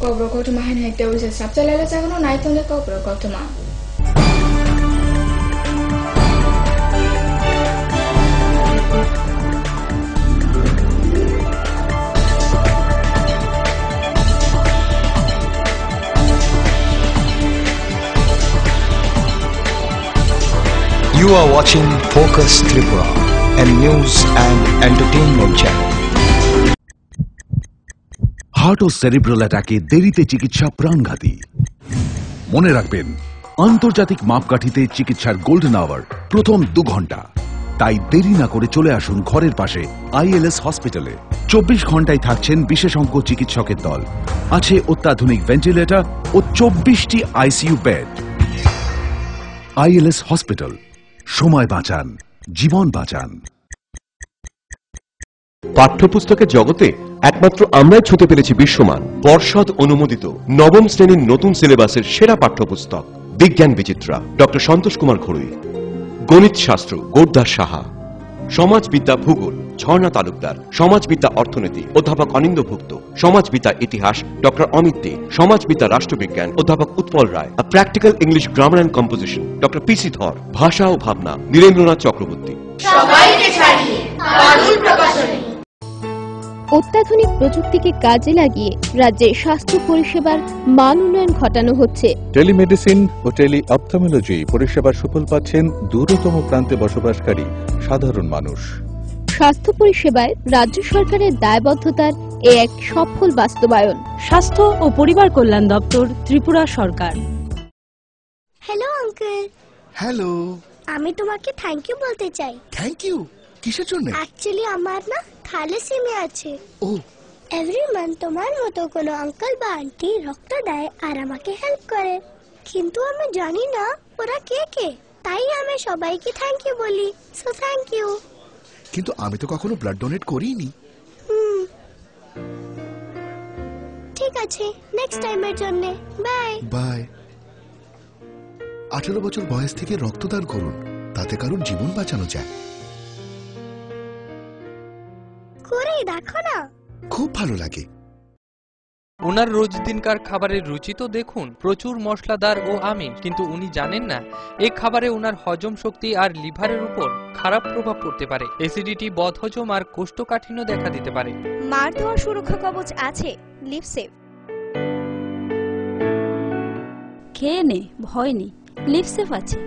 কব্র কৌটুমা হাইন হাইতে উড়িষ্যা সাবচালালে জাগানো নাইতলে কব্র কৌটুমা। You are watching Focus Tripura, a news and entertainment channel. Heart ও সেরিব্রাল অ্যাটাকে দেরিতে চিকিৎসা প্রাণঘাতী। মনে রাখবেন, আন্তর্জাতিক মাপকাঠিতে চিকিৎসার গোল্ডেন আওয়ার প্রথম 2 ঘন্টা। তাই দেরি না করে চলে আসুন ঘরের পাশে ILS হসপিটালে। 24 ঘন্টায় থাকছেন বিশেষজ্ঞ চিকিৎসকের দল। আছে অত্যাধুনিক ভেন্টিলেটর ও 24টি ICU বেড। ILS হসপিটাল, সময় বাঁচান, জীবন বাঁচান। পাঠ্যপুস্তকের জগতে একমাত্র আমরাই ছুঁতে পেরেছি বিশ্বমান পর্ষদ অনুমোদিত নবম শ্রেণীর নতুন সিলেবাসের সেরা পাঠ্যপুস্তক বিজ্ঞান বিচিত্রা ডক্টর সন্তোষ কুমার ঘড়ুই, গণিত শাস্ত্র গোরদাস সাহা, সমাজবিদ্যা ভূগোল ঝর্ণা তালুকদার, সমাজবিদ্যা অর্থনীতি অধ্যাপক অনিন্দ্যভুক্ত, সমাজবিদ্যা ইতিহাস ডক্টর অমিত দে, সমাজবিদ্যা রাষ্ট্রবিজ্ঞান অধ্যাপক Utpal Roy, practical English grammar and composition doctor PC Dhar, ভাষা ও ভাবনা নীরেন্দ্রনাথ চক্রবর্তী। অত্যাধুনিক প্রযুক্তিকে কাজে লাগিয়ে রাজ্যে স্বাস্থ্য পরিষেবার মান উন্নয়ন ঘটানো হচ্ছে। টেলিমেডিসিন ও টেলি অপথলমোলজি পরিষেবার সুফল পাচ্ছেন দূরতম প্রান্তে বসবাসকারী সাধারণ মানুষ। স্বাস্থ্য পরিষেবায় রাজ্য সরকারের দায়বদ্ধতার এ এক সফল বাস্তবায়ন। স্বাস্থ্য ও পরিবার কল্যাণ দপ্তর, ত্রিপুরা সরকার। Hello uncle. হ্যালো। আমি তোমাকে থ্যাংক ইউ বলতে চাই। Thank you? কিসের জন্য? অ্যাকচুয়ালি আমার না থ্যালাসেমিয়া আছে। ও। এভরি মান্থ তোমার মতো কোনো আঙ্কেল বা আন্টি রক্ত দেয় আর আমাকে হেল্প করে, কিন্তু আমি জানি না ওরা কে কে, তাই আমি সবাইকে থ্যাংক ইউ বলি। So thank you. কিন্তু আমি তো কখনো ব্লাড ডোনেট করিনি। ঠিক আছে, নেক্সট টাইমের জন্য। Bye bye. 18 বছর বয়স থেকে রক্তদান করুন, তাতে কারোর জীবন বাঁচানো যায়। করে দেখো না, খুব ভালো লাগে। ওনার রোজ দিনকার খাবারের রুচি তো দেখুন, প্রচুর মশলাদার ও আমিষ, কিন্তু উনি জানেন না এই খাবারে ওনার হজম শক্তি আর লিভারের উপর খারাপ প্রভাব পড়তে পারে। অ্যাসিডিটি, বদহজম আর কোষ্ঠকাঠিন্য দেখা দিতে পারে। মার দেওয়া সুরক্ষা কবচ আছে লিভসেভ। খেয়ে নে, ভয় নেই, লিভসেভ আছে।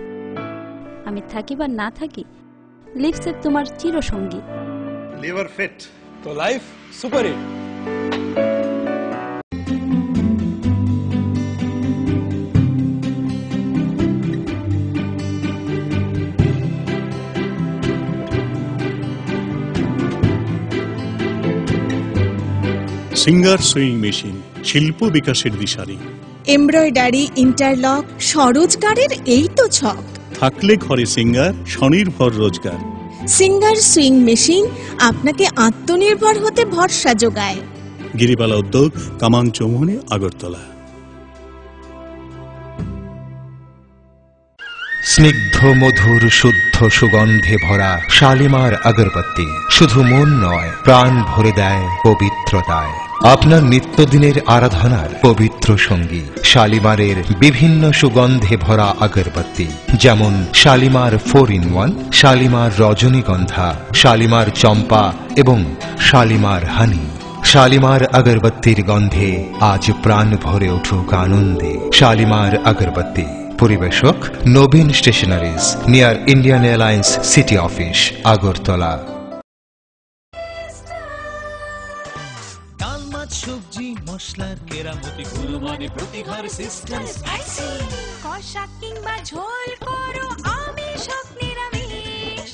আমি থাকি বা না থাকি, লিভসেভ তোমার চিরসঙ্গী। লিভার ফিট তো life super hit. Singer sewing machine, শিল্প বিকাশের দিশারি। এমব্রয়ডারি, ইন্টারলক, স্বরোজগারের এই তো ছক। থাকলে ঘরে সিঙ্গার, স্বনির্ভর রোজগার। সিঙ্গার সুইং মেশিন আপনাকে আত্মনির্ভর হতে ভরসা যোগায়। গিরিবালা উদ্যোগ, কামাং চৌমুহনী, আগরতলা। স্নিগ্ধ মধুর শুদ্ধ সুগন্ধে ভরা শালিমার আগরবাতি শুধু মন নয়, প্রাণ ভরে দেয় পবিত্রতায়। আপনার নিত্যদিনের আরাধনার পবিত্র সঙ্গী শালিমারের বিভিন্ন সুগন্ধে ভরা আগরবাতি, যেমন শালিমার 4-in-1, শালিমার রজনীগন্ধা, শালিমার চম্পা এবং শালিমার হানি। শালিমার আগরবাতির গন্ধে আজ প্রাণ ভরে উঠুক আনন্দে। শালিমার আগরবাতি। পরিবেশক Nabin Stationeries, near Indian Airlines city office, Agartala. ডাল, মাছ, সবজি, মশলার কেরামতি, গুণমানে প্রতিভার সিস্টেম স্পাইসি। কষা কিংবা ঝোল করো আমিষ হোক নিরামিষ,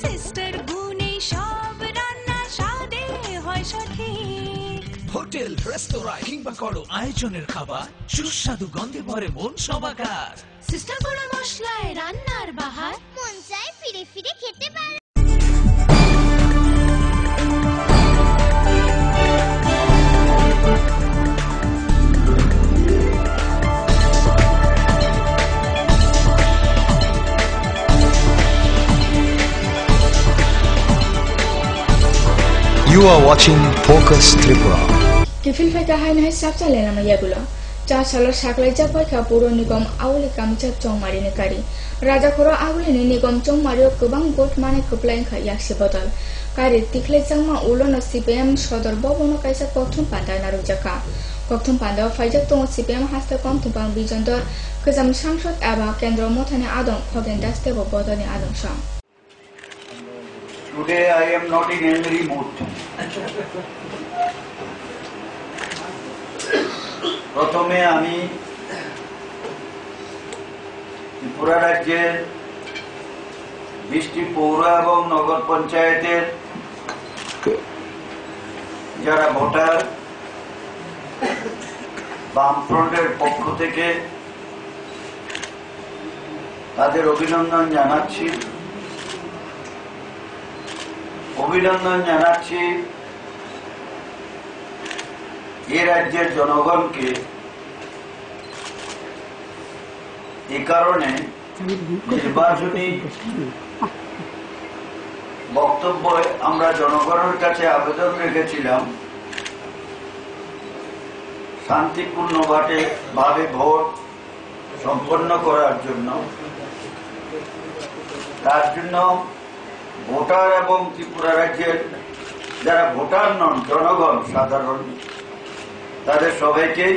সিস্টার গুণে সব রান্না স্বাদে হয় সঠিক। হোটেল, রেস্তোরাঁ কিংবা করো আয়োজনের খাবার, সুস্বাদু গন্ধে ভরে মন সবাকার। সিস্টার গুণ মশলায় রান্নার বাহার, মন চায় ফিরে ফিরে খেতে পারে। You are watching Focus Tripura. Tiffin ফাইকা হাই নাই সাপ চালে নামা ইয়াগুলো চা সালো সাকলাই যা ফাইকা পৌর নিগম আউলি কামচা চংমারিनि কাरि राजाखरो आगुलिनि निगम चौमारियाव गोबां भट माने खोप्लायखा याक्सि बदल कारि तिख्लायजांमा उलनो सीपीएम सदर भवनो कायसा कथुम पान्दा नारुजाका कथुम पान्दायाव फाइजाक दङ सीपीएम हास्ता कमथुपां बिजनदर गोजाम सांसद एबा केन्द्र मथानि आदम खगेन दासदेव बदलनि आदम सं। Today I am not in angry mood. প্রথমে আমি ত্রিপুরা রাজ্যের 20টি পৌর এবং নগর পঞ্চায়েতের যারা ভোটার বামফ্রন্টের পক্ষ থেকে তাদের অভিনন্দন জানাচ্ছি। অভিনন্দন জানাচ্ছি এ রাজ্যের জনগণকে এই কারণে নির্বাচনী বক্তব্যে আমরা জনগণের কাছে আবেদন রেখেছিলাম শান্তিপূর্ণভাবে ভোট সম্পন্ন করার জন্য। তার জন্য ভোটার এবং ত্রিপুরা রাজ্যের যারা ভোটার নন জনগণ সাধারণ তাদের সবাইকেই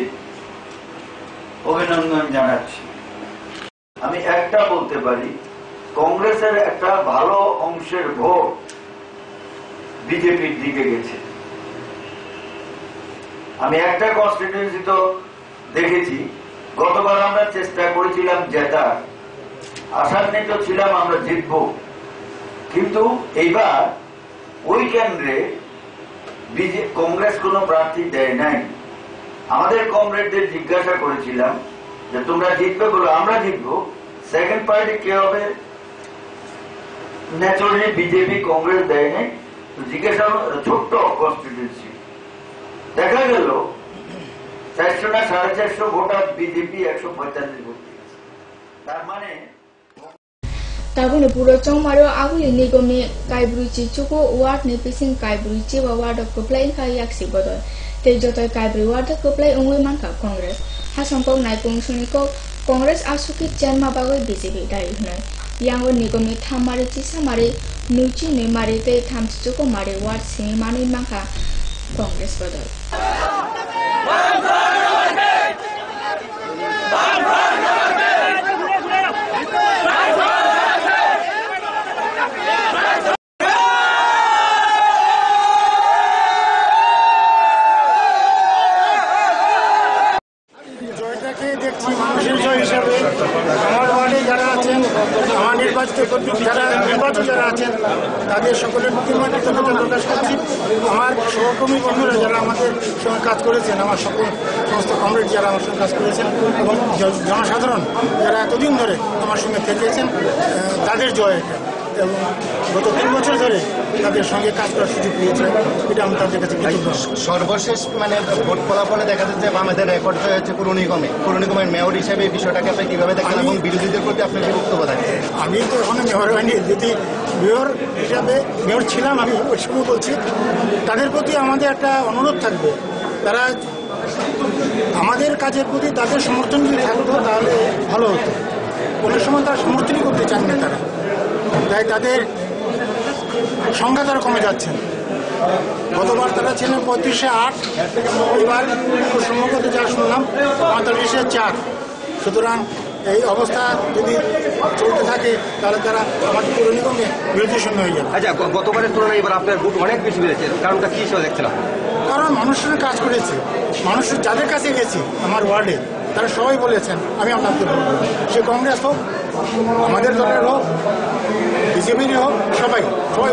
অভিনন্দন জানাচ্ছি। আমি একটা বলতে পারি, কংগ্রেসের একটা ভালো অংশের ভোট বিজেপির দিকে গেছে। আমি একটা কনস্টিটিউয়েন্সি তো দেখেছি, গতবার আমরা চেষ্টা করেছিলাম জেতার, আশান্বিত ছিলাম আমরা জিতব, কিন্তু এইবার ওই কেন্দ্রে কংগ্রেস কোনো প্রার্থী দেয় নাই। আমাদের কমরেডদের জিজ্ঞাসা করেছিলাম যে তোমরা জিতবে, বলো আমরা জিতবো, সেকেন্ড পার্টি কে হবে? ন্যাচুরালি বিজেপি কংগ্রেস দেয় নাই। তো জিজ্ঞাসা ছোট্ট কনস্টিটিউয়েন্সি, দেখা গেল 400 না 450 ভোট আর বিজেপি 145 ভোট। তার মানে Tabuni puro chong maro aguli nigomi kaibruchi chuko ward ni pising kaibruchi wa ward of koplai ka yaksi bodol. Te jotoy kaibri ward of koplai ungui manka Congress. Hasongkong naipung suniko Congress asuki janma bagoi BJP dari hunai. Yango nigomi thamari chisa mari nuchi ni mari te thamchi chuko mari ward sini mani manka Congress bodol. যারা আছেন তাদের সকলের প্রতি আমার কৃতজ্ঞতা প্রকাশ করছি। আমার সহকর্মী বন্ধুরা যারা আমাদের সঙ্গে কাজ করেছেন, আমার সমস্ত কমরেড যারা আমার সঙ্গে কাজ করেছেন এবং জনসাধারণ যারা এতদিন ধরে আমার সঙ্গে থেকেছেন, তাদের জয় এটা। এবং গত 3 বছর ধরে তাদের সঙ্গে কাজ করার সুযোগ পেয়েছে, এটা আমি তাদের কাছে কৃতজ্ঞ। সর্বশেষ ভোট ফলাফলে দেখা যাচ্ছে যে আমাদের রেকর্ড হয়েছে পুর নিগমের মেয়র হিসেবে এই বিষয়টাকে আপনি কিভাবে দেখেন এবং বিরোধীদের প্রতি আপনার কি বক্তব্য থাকে? আমি তো এখনো মেয়র হয়নি, যদি মেয়র হিসাবে মেয়র ছিলাম আমি ওই সময় বলছি, তাদের প্রতি আমাদের একটা অনুরোধ থাকবে, তারা আমাদের কাজের প্রতি তাদের সমর্থন যদি থাকতো তাহলে ভালো হতো। অনেক সময় তারা সমর্থনই করতে চান না, তাই তাদের সংখ্যা তারা কমে যাচ্ছেন। গতবার তারা ছিলেন 35-8, এবার সম্ভবত যা শুনলাম 45-4। সুতরাং এই অবস্থা যদি চলতে থাকে তাহলে তারা আমাদের পুর নিগমে বিরোধী শূন্য হয়ে যাবে। আচ্ছা, গতবারের তুলনায় এবার আপনার ভোট অনেক বেশি বেড়েছে, কারণটা কি হিসেবে দেখছিলাম? কারণ মানুষের কাজ করেছে, মানুষ যাদের কাছে গেছি আমার ওয়ার্ডে তারা সবাই বলেছেন আমি আপনাদের ভোট দেব, সে কংগ্রেস হোক, আমাদের দলের হোক, বিজেপির হোক, সবাই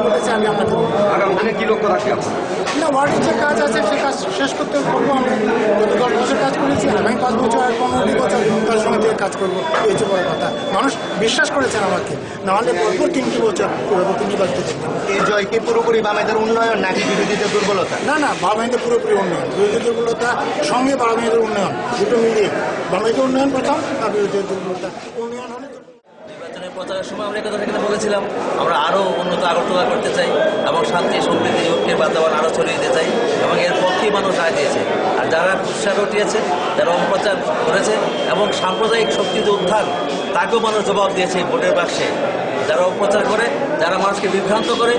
বলেছে আমি আপনাকে ভোট দেব। আগামী দিনে কি লক্ষ্য রাখছি না, ওয়ার্ডের যে কাজ আছে সে কাজ শেষ করতে পারবো। আমরা গত 10 বছর কাজ করেছি, আগামী 5 বছর আর 15 বছর তার সঙ্গে থেকে কাজ করবো, এই হচ্ছে বড় কথা। মানুষ বিশ্বাস করেছেন আমাকে, নাহলে পরপর 3টি বছর নির্বাচিত করতাম। এই জয় কি পুরোপুরি বামেদের উন্নয়ন নাকি বিরোধীদের দুর্বলতা? না, বামেদের পুরোপুরি উন্নয়ন, বিরোধী দুর্বলতা সঙ্গে বামেদের উন্নয়ন, দুটো মিলিয়ে বামেদের উন্নয়ন প্রথম আর বিরোধী দুর্বলতা উন্নয়ন হলে। নির্বাচনের প্রচারের সময় আমরা কথা সেখানে বলেছিলাম আমরা আরও উন্নত আগরতলা করতে চাই এবং শান্তি সম্প্রীতি ঐক্যের বাতাবরণ আরও ছড়িয়ে দিতে চাই এবং এর পক্ষেই মানুষ রায় দিয়েছে। আর যারা কুৎসা উঠিয়েছে, যারা অপপ্রচার করেছে এবং সাম্প্রদায়িক শক্তিতে উত্থান, তাকেও মানুষ জবাব দিয়েছে ভোটের বাক্সে। যারা অপপ্রচার করে, যারা মানুষকে বিভ্রান্ত করে,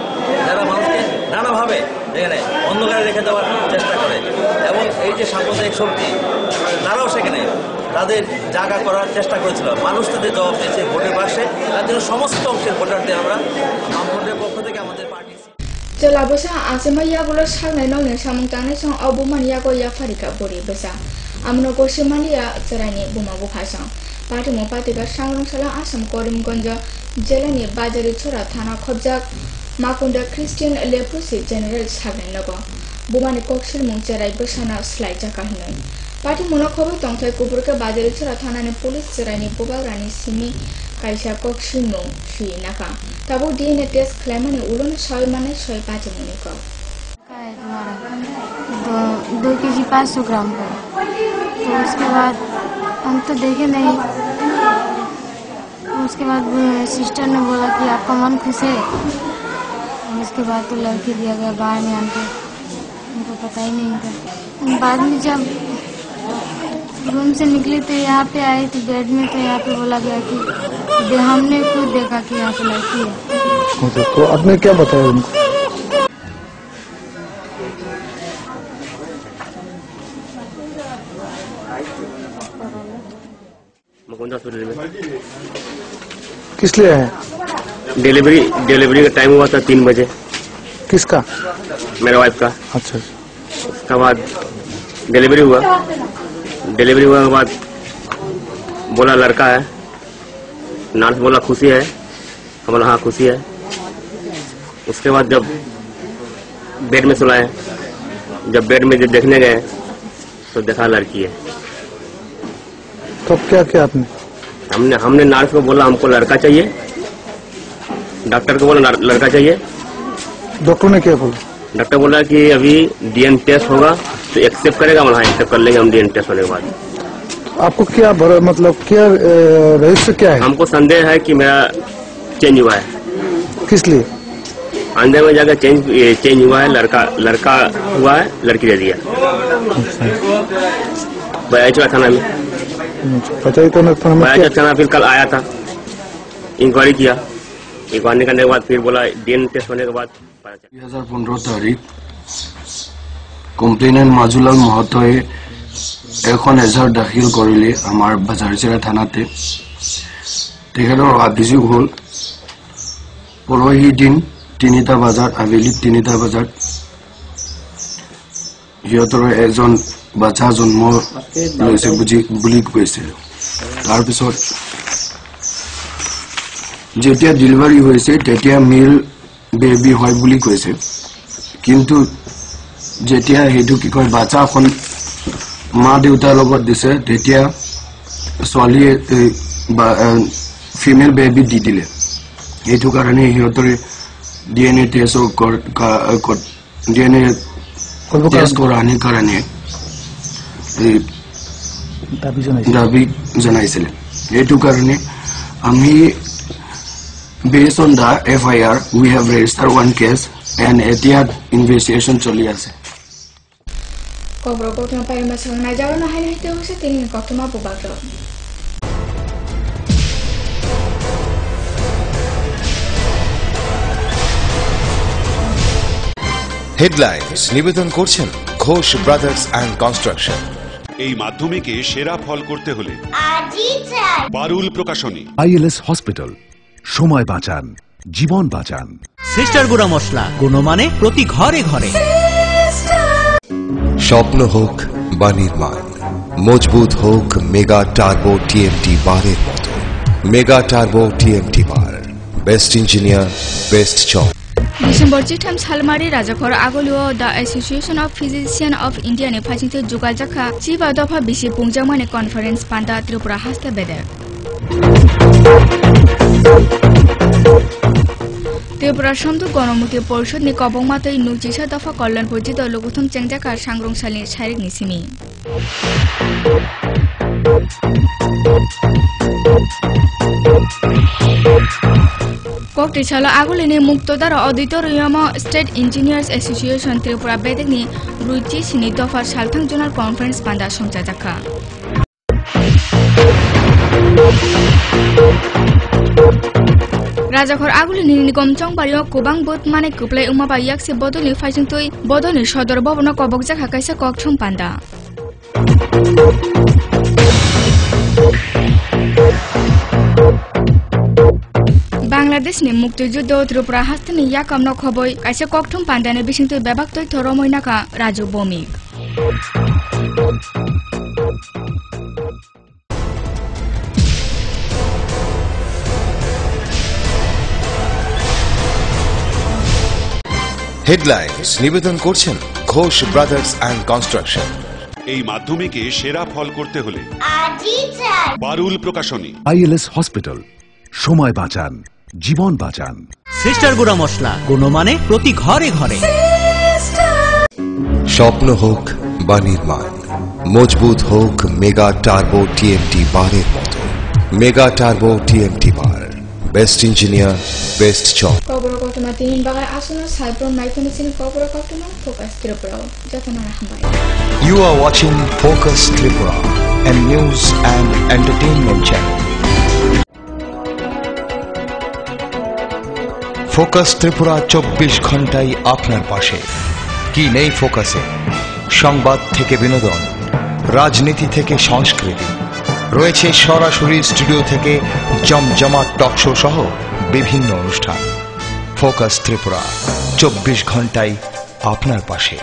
যারা মানুষকে নানাভাবে এখানে অন্ধকারে রেখে দেওয়ার চেষ্টা করে এবং এই যে সাম্প্রদায়িক শক্তি, তারাও সেখানে তাদের জায়গা করার চেষ্টা করেছিল। মানুষ তাদের জবাব দিয়েছে ভোটের বাক্সে। তার জন্য সমস্ত অংশের ভোটারদের আমরা ভোটের পক্ষ থেকে আমাদের party Jala besa asema yagulo sagnai nong ne samungtane song obuman yago yafarika bori besa. Amno ko semania cerani buma bukhasang. Parti mo parti ka sangrong sala Asam Korimganj jelani Bajari Chora Thana Khobjak Makunda Christian Leprosy General sagnai nago. Bumani kokshil mung cerai besana slai jakahinai. Parti mono khobe tongthai kuburka Bajari Chora Thana ne police cerani bubagrani simi kaisa kokshil mung shui naka. तब वो DNA टेस्ट क्लेमने उड़ों 100 माने 105 मुने को। काय हमारा 2 kg 500 ग्राम का। तो उसके बाद हम तो देखे नहीं। उसके बाद सिस्टर ने बोला कि आपका मन खुश है। उसके बाद तो लड़की दिया गया बाहर में आके, उनको पता ही नहीं था। बाद में जब रूम से निकले तो यहाँ पे आए तो बेड में तो यहाँ पे बोला गया कि हमने खुद देखा कि यहाँ पे लड़की है। तो आपने क्या बताया उनको? किस लिए है? डिलीवरी का टाइम हुआ था 3 बजे। किसका? मेरे वाइफ का। अच्छा। उसके बाद डिलीवरी हुआ के बाद बोला लड़का है, नर्स बोला खुशी है, हम बोला हाँ खुशी है। उसके बाद जब बेड में सुलाए, जब बेड में जब देखने गए तो देखा लड़की है। तब क्या किया आपने? हमने नर्स को बोला हमको लड़का चाहिए, डॉक्टर को बोला लड़का चाहिए। डॉक्टर ने क्या बोला? डॉक्टर बोला कि अभी डीएनए टेस्ट होगा तो एक्सेप्ट करेगा। हाँ एक्सेप्ट कर लेंगे हम डीएनए टेस्ट होने के बाद। आपको क्या मतलब क्या रहस्य क्या है? हमको संदेह है कि मेरा चेंज हुआ है। किस लिए? अंदर में जाकर चेंज हुआ है, लड़का हुआ है, लड़की दे दिया। बयाचुआ थाना में बयाचुआ थाना फिर कल आया था, इंक्वायरी किया। इंक्वायरी करने के बाद फिर बोला डीएनए टेस्ट होने के बाद 2015 তাৰিখ কমপ্লেইনেণ্ট মাজুলাল মহতই এখন এজাহাৰ দাখিল কৰিলে আমাৰ বাজাৰচিৰা থানাতে। তেখেতৰ অভিযোগ হ'ল পৰহি দিন 3টা বজাত, আবেলি 3টা বজাত সিহঁতৰ এজন বাচ্চা জন্ম লৈছে বুলি কৈছে। তাৰপিছত যেতিয়া ডেলিভাৰী হৈছে তেতিয়া মেল বেবি হয় বুলি কৈছে, কিন্তু যেতিয়া সেইটো কি কয় বাচ্চা এখন মা দেউতাৰ লগত দিছে তেতিয়া ছোৱালীয়ে ফিমেল বেবি দি দিলে। এইটো কাৰণে সিহঁতৰে ডিএনএ টেষ্ট কৰাৰ কাৰণে দাবী জনাইছিলে। এইটো কাৰণে আমি based on the FIR we have registered one case and Etihad investigation চলি আছে। কবর কতমা পাইমা সংনা যাও না হাই নাইতে হইছে তিনি কতমা বুবাগ্র। হেডলাইন্স নিবেদন করছেন ঘোষ ব্রাদার্স অ্যান্ড কনস্ট্রাকশন। এই মাধ্যমিকে সেরা ফল করতে হলে বারুল প্রকাশনী। ILS হসপিটাল, সময় বাঁচান, জীবন বাঁচান। সিস্টার গুঁড়া মশলা, গুণমানে প্রতি ঘরে ঘরে। স্বপ্ন হোক বা নির্মাণ, মজবুত হোক মেগা টার্বো টিএমটি বারের মতো। Mega Turbo TMT bar, best engineer, best chalk. December 3 সালমারি রাজাখর আগলিও the Association of Physician of India নে ফাইজিতে যোগাজাখা চিবা দফা বিসি পুংজামানে কনফারেন্স পান্ডা ত্রিপুরা হাসতে বেদে। ত্রিপুরা সমুদ্র গণমুক্তি পরিষদ ni কবংমাতই নুচিসা দফা কল্যাণ পরিচিত লঘুথম চেংজাকা সাংগ্রংসালি শারীরিক নিসিমি। ককটিছাল আগলিনি Muktadhara Auditorium State Engineers Association Tripura বেদেকনি রুচি সিনি দফার সালথাং জোনাল কনফারেন্স পান্ডা সংজাজাখা। রাজাখর আগুলিনি নিগম চংবাড়িও কুবাং বুথ মানে কুপ্লাই উমাবা ইয়াকসে বদলি ফাইজংতই বদলি সদর ভবন কবকজাখা কাইসা ককছম পান্ডা। বাংলাদেশনি মুক্তিযুদ্ধ ত্রিপুরা হাস্তানি ইয়াকাম নখবই কাইসা ককথম পান্ডানে বিসিংতই বেবাকতই থরমইনাকা রাজু বমিক। হেডলাইন্স নিবেদন করছেন ঘোষ ব্রাদার্স অ্যান্ড কনস্ট্রাকশন। এই মাধ্যমিকে সেরা ফল করতে হলে বারুল প্রকাশনী। ILS হসপিটাল, সময় বাঁচান, জীবন বাঁচান। সিস্টার গুঁড়া মশলা, গুণমানে প্রতি ঘরে ঘরে। স্বপ্ন হোক বা নির্মাণ, মজবুত হোক মেগা টার্বো টিএমটি বারের মতো। Mega Turbo TMT bar, best engineer, best chalk. কবর কটমা তিন বাগার আসুন সাইপ্রম মাইকোনিসিন কবর কটমা ফোকাস ত্রিপুরা যতনা হামাই। You are watching Focus Tripura, a news and entertainment channel. Focus Tripura 24 ঘন্টাই আপনার পাশে। কি নেই ফোকাসে? সংবাদ থেকে বিনোদন, রাজনীতি থেকে সংস্কৃতি, রয়েছে সরাসরি স্টুডিও থেকে জমজমাট টক শো সহ বিভিন্ন অনুষ্ঠান। ফোকাস ত্রিপুরা 24 ঘন্টাই আপনার পাশে।